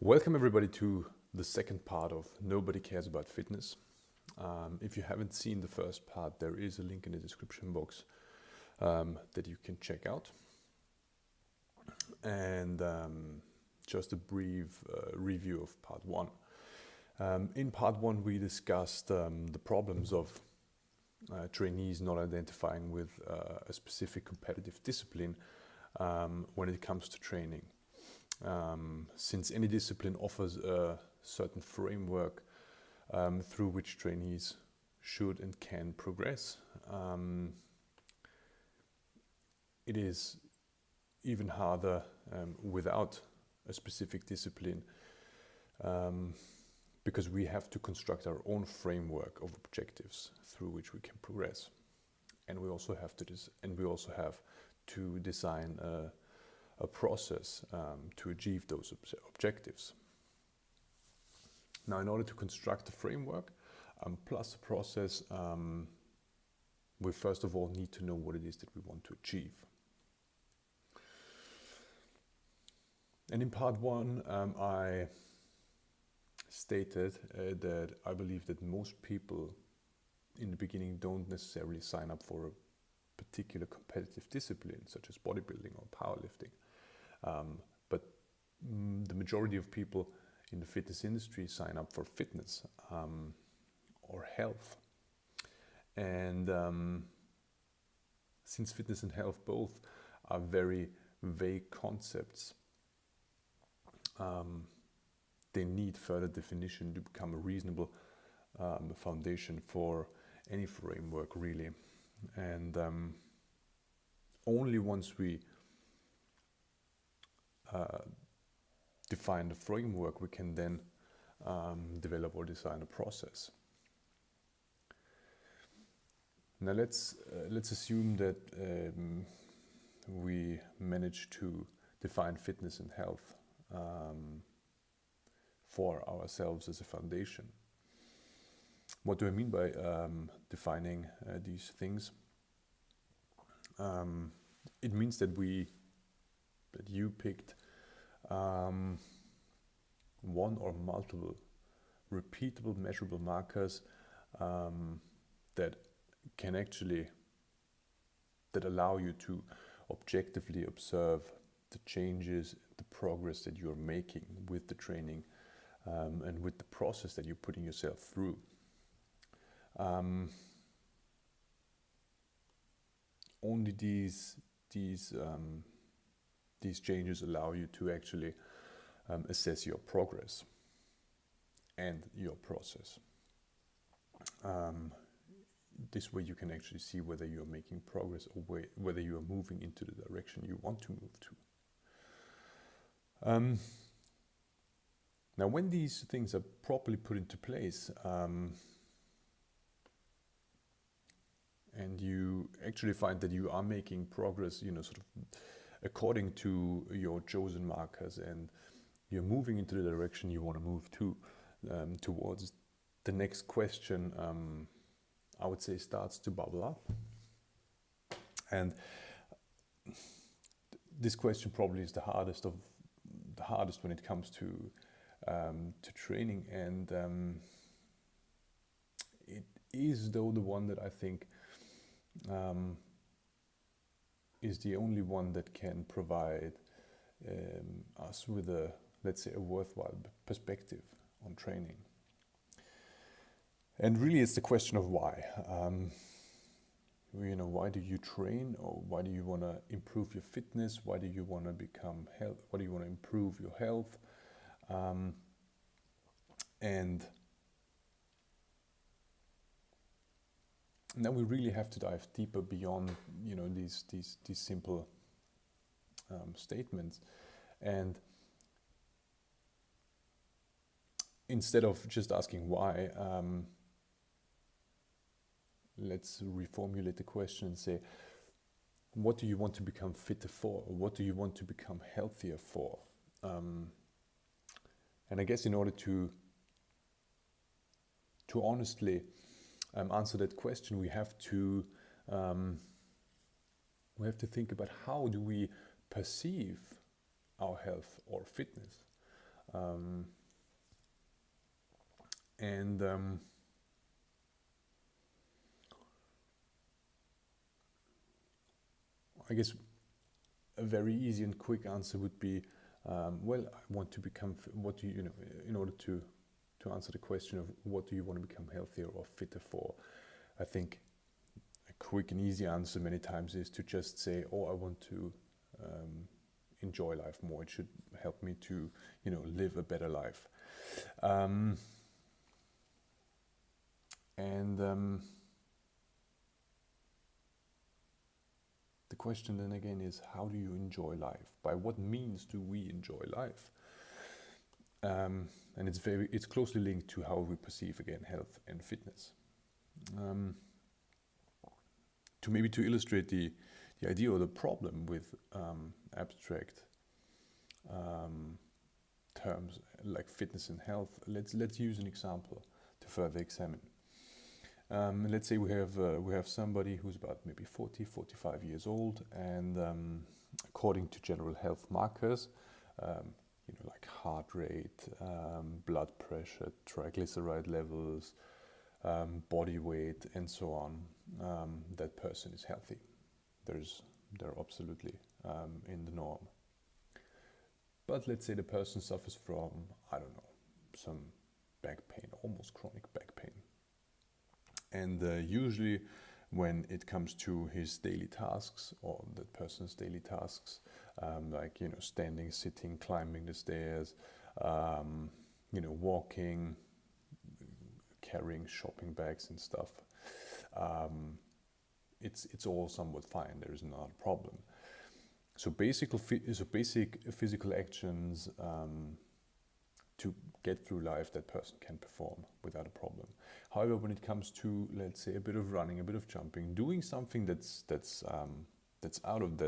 Welcome everybody to the second part of Nobody Cares About Fitness. If you haven't seen the first part, there is a link in the description box that you can check out. And just a brief review of part one. In part one, we discussed the problems of trainees not identifying with a specific competitive discipline when it comes to training. Since any discipline offers a certain framework through which trainees should and can progress, it is even harder without a specific discipline because we have to construct our own framework of objectives through which we can progress, and we also have to design a process to achieve those objectives. Now, in order to construct a framework plus a process, we first of all need to know what it is that we want to achieve. And in part one, I stated that I believe that most people in the beginning don't necessarily sign up for a particular competitive discipline, such as bodybuilding or powerlifting. But the majority of people in the fitness industry sign up for fitness or health. And since fitness and health both are very vague concepts, they need further definition to become a reasonable foundation for any framework, really. And only once we define the framework, we can then develop or design a process. Now let's assume that we manage to define fitness and health for ourselves as a foundation. What do I mean by defining these things? It means that you picked one or multiple repeatable measurable markers that allow you to objectively observe the changes, the progress that you're making with the training and with the process that you're putting yourself through. Only these changes allow you to actually assess your progress and your process. This way you can actually see whether you're making progress or whether you are moving into the direction you want to move to. Now, when these things are properly put into place, and you actually find that you are making progress, sort of according to your chosen markers, and you're moving into the direction you want to move to, towards the next question, I would say starts to bubble up. And this question probably is the hardest when it comes to training, and it is though the one that I think is the only one that can provide us with a worthwhile perspective on training. And really it's the question of why. Why do you train, or why do you want to improve your fitness? Why do you want to become health? Why do you want to improve your health? And now we really have to dive deeper beyond, these simple statements. And instead of just asking why, let's reformulate the question and say, what do you want to become fitter for? Or what do you want to become healthier for? And I guess in order to honestly answer that question, we have to think about how do we perceive our health or fitness. Um, and I guess a very easy and quick answer would be, well, I want to become, what do you know, in order to answer the question of what do you want to become healthier or fitter for, I think a quick and easy answer many times is to just say, oh, I want to enjoy life more. It should help me to, live a better life. The question then again is, how do you enjoy life? By what means do we enjoy life? And it's closely linked to how we perceive, again, health and fitness. To illustrate the idea or the problem with abstract terms like fitness and health, let's use an example to further examine. Let's say we have somebody who's about maybe 40, 45 years old, and according to general health markers, like heart rate, blood pressure, triglyceride levels, body weight, and so on, that person is healthy. They're absolutely in the norm. But let's say the person suffers from, I don't know, some back pain, almost chronic back pain. And usually when it comes to his daily tasks, or that person's daily tasks, like, standing, sitting, climbing the stairs, walking, carrying shopping bags and stuff, it's all somewhat fine. There is not a problem. So basic physical actions to get through life that person can perform without a problem. However, when it comes to, let's say, a bit of running, a bit of jumping, doing something that's out of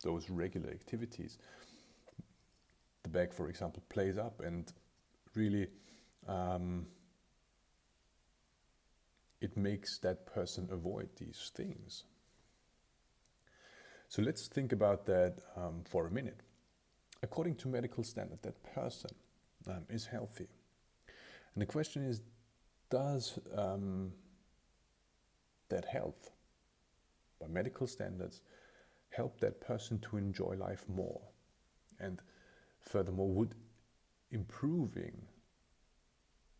those regular activities, the back, for example, plays up and really it makes that person avoid these things. So let's think about that for a minute. According to medical standard, that person is healthy. And the question is, does that health, by medical standards, help that person to enjoy life more? And furthermore, would improving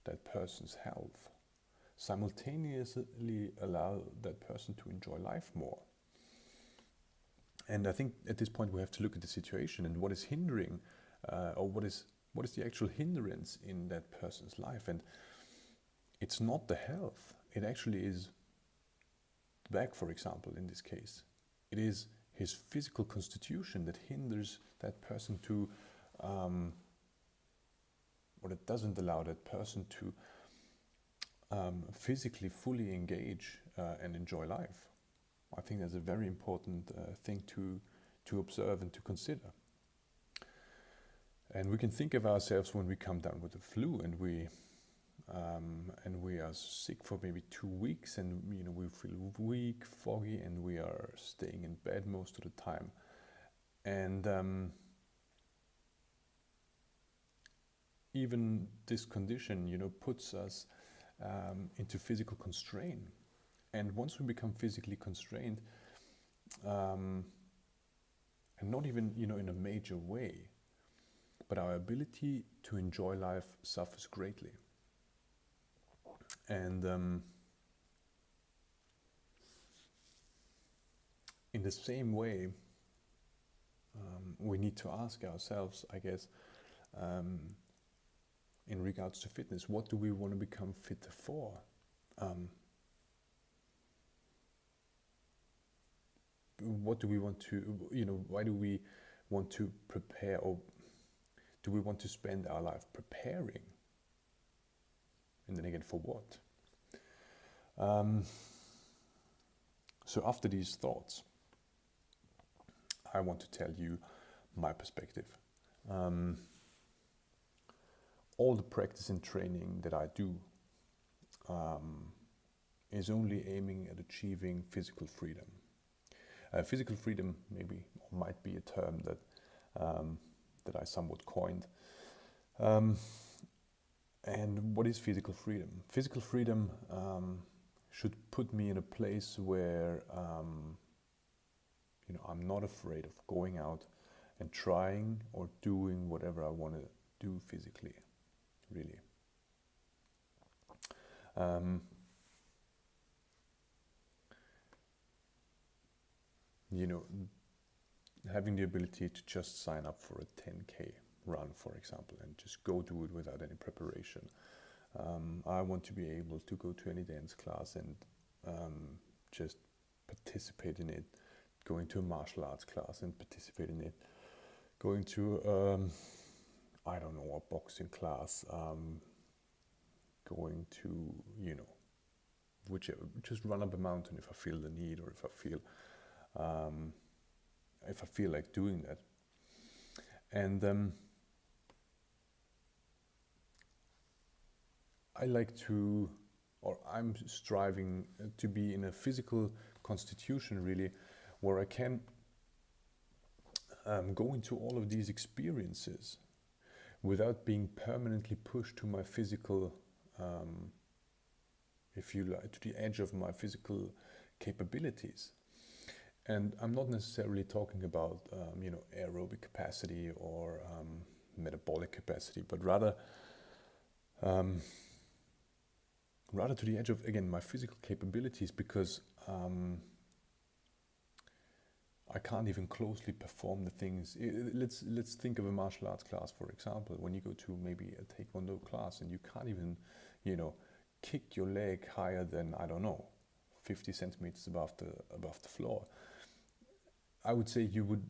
that person's health simultaneously allow that person to enjoy life more? And I think at this point we have to look at the situation and what is hindering, or what is the actual hindrance in that person's life. And it's not the health. It actually is the back, for example, in this case. It is his physical constitution that hinders that person to, or that doesn't allow that person to physically fully engage and enjoy life. I think that's a very important thing to observe and to consider. And we can think of ourselves when we come down with the flu and we are sick for maybe 2 weeks, and we feel weak, foggy, and we are staying in bed most of the time. And even this condition, puts us into physical constraint. And once we become physically constrained, and not even in a major way, but our ability to enjoy life suffers greatly. And in the same way, we need to ask ourselves, I guess, in regards to fitness, what do we want to become fitter for? What do we want to, why do we want to prepare, or do we want to spend our life preparing? And then again, for what? So after these thoughts, I want to tell you my perspective. All the practice and training that I do is only aiming at achieving physical freedom. Physical freedom might be a term that I somewhat coined. And what is physical freedom? Physical freedom should put me in a place where I'm not afraid of going out and trying or doing whatever I want to do physically, really. Having the ability to just sign up for a 10K run, for example, and just go do it without any preparation. I want to be able to go to any dance class and just participate in it, going to a martial arts class and participate in it, going to, I don't know, a boxing class, going to, whichever, just run up a mountain if I feel the need, or if I feel like doing that. And I'm striving to be in a physical constitution, really, where I can go into all of these experiences without being permanently pushed to my physical, if you like, to the edge of my physical capabilities. And I'm not necessarily talking about, aerobic capacity or metabolic capacity, but rather to the edge of, again, my physical capabilities, because I can't even closely perform the things. Let's think of a martial arts class, for example. When you go to maybe a Taekwondo class and you can't even, kick your leg higher than, I don't know, 50 centimeters above the floor, I would say you would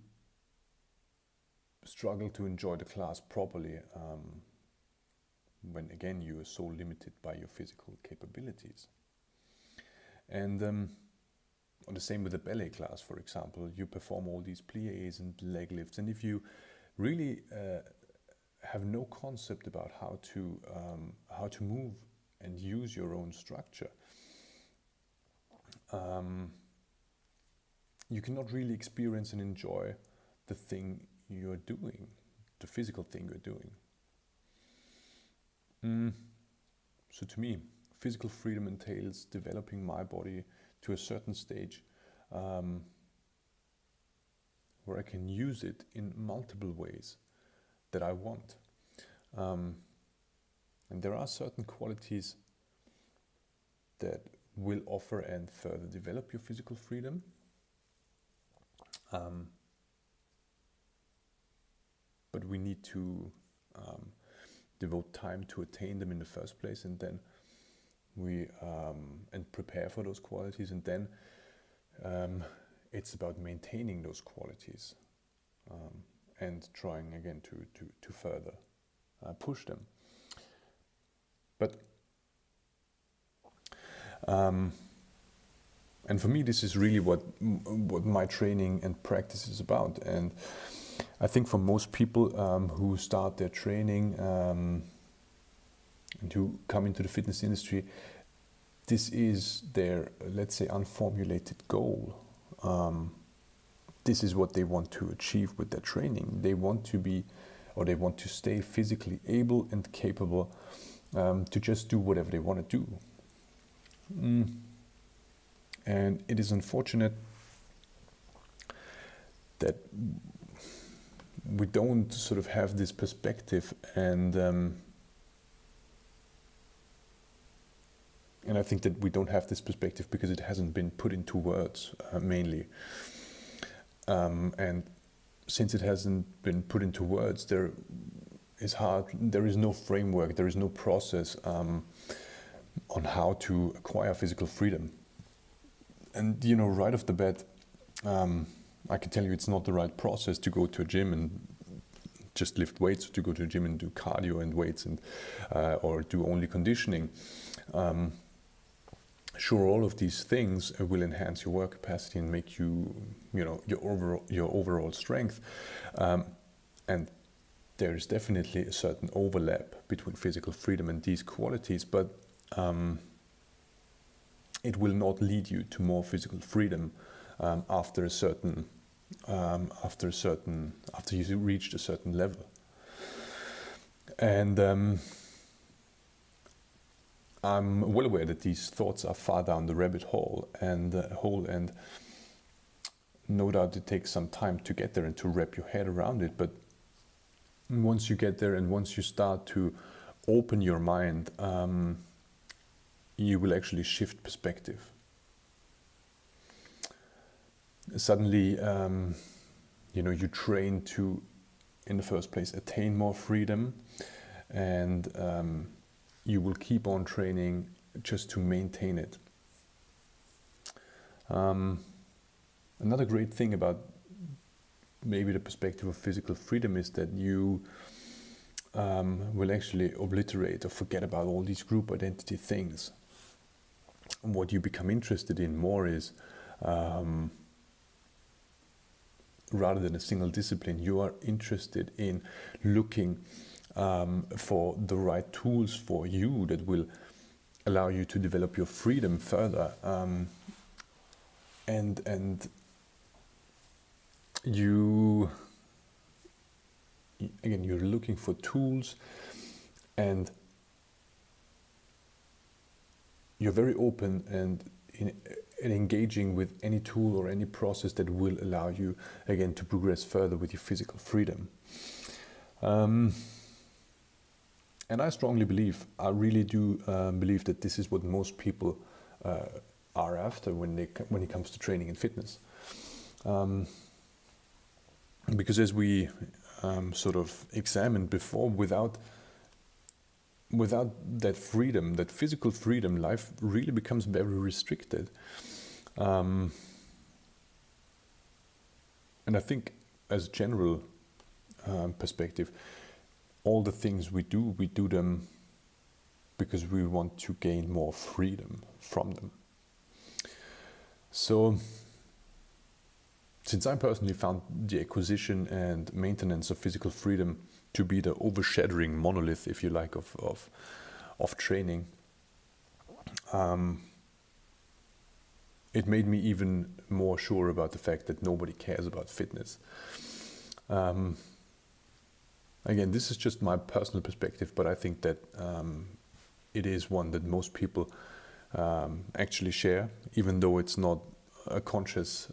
struggle to enjoy the class properly when, again, you are so limited by your physical capabilities. And the same with a ballet class, for example. You perform all these pliés and leg lifts, and if you really have no concept about how to move and use your own structure, you cannot really experience and enjoy the thing you're doing, the physical thing you're doing. So to me, physical freedom entails developing my body to a certain stage where I can use it in multiple ways that I want. And there are certain qualities that will offer and further develop your physical freedom. But we need to devote time to attain them in the first place, and then and prepare for those qualities, and then it's about maintaining those qualities and trying again to further push them. But and for me, this is really what my training and practice is about. And I think for most people who start their training and who come into the fitness industry, this is their, let's say, unformulated goal. This is what they want to achieve with their training. They want to be, or they want to stay physically able and capable to just do whatever they want to do. And it is unfortunate that we don't sort of have this perspective, and I think that we don't have this perspective because it hasn't been put into words mainly. And since it hasn't been put into words, there is no framework, there is no process on how to acquire physical freedom. And right off the bat, I can tell you it's not the right process to go to a gym and just lift weights, to go to a gym and do cardio and weights, and or do only conditioning. Sure, all of these things will enhance your work capacity and make you, your overall strength. And there is definitely a certain overlap between physical freedom and these qualities, but it will not lead you to more physical freedom after you reached a certain level. And I'm well aware that these thoughts are far down the rabbit hole, and no doubt it takes some time to get there and to wrap your head around it. But once you get there and once you start to open your mind, you will actually shift perspective. Suddenly, you train to, in the first place, attain more freedom, and you will keep on training just to maintain it. Another great thing about maybe the perspective of physical freedom is that you will actually obliterate or forget about all these group identity things. And what you become interested in more is, rather than a single discipline, you are interested in looking for the right tools for you that will allow you to develop your freedom further, and you're looking for tools, and you're very open and engaging with any tool or any process that will allow you, again, to progress further with your physical freedom. And I strongly believe, I really do believe that this is what most people are after when it comes to training and fitness. Because as we sort of examined before, without that freedom, that physical freedom, life really becomes very restricted. And I think, as a general perspective, all the things we do them because we want to gain more freedom from them. So, since I personally found the acquisition and maintenance of physical freedom to be the overshadowing monolith, if you like, of training, it made me even more sure about the fact that nobody cares about fitness. Again, this is just my personal perspective, but I think that it is one that most people actually share, even though it's not a conscious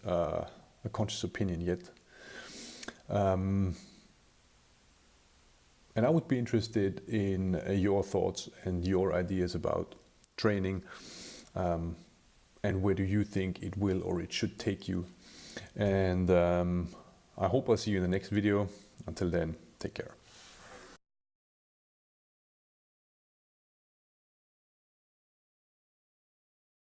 opinion yet. And I would be interested in your thoughts and your ideas about training, and where do you think it will or it should take you. And I hope I'll see you in the next video. Until then, take care.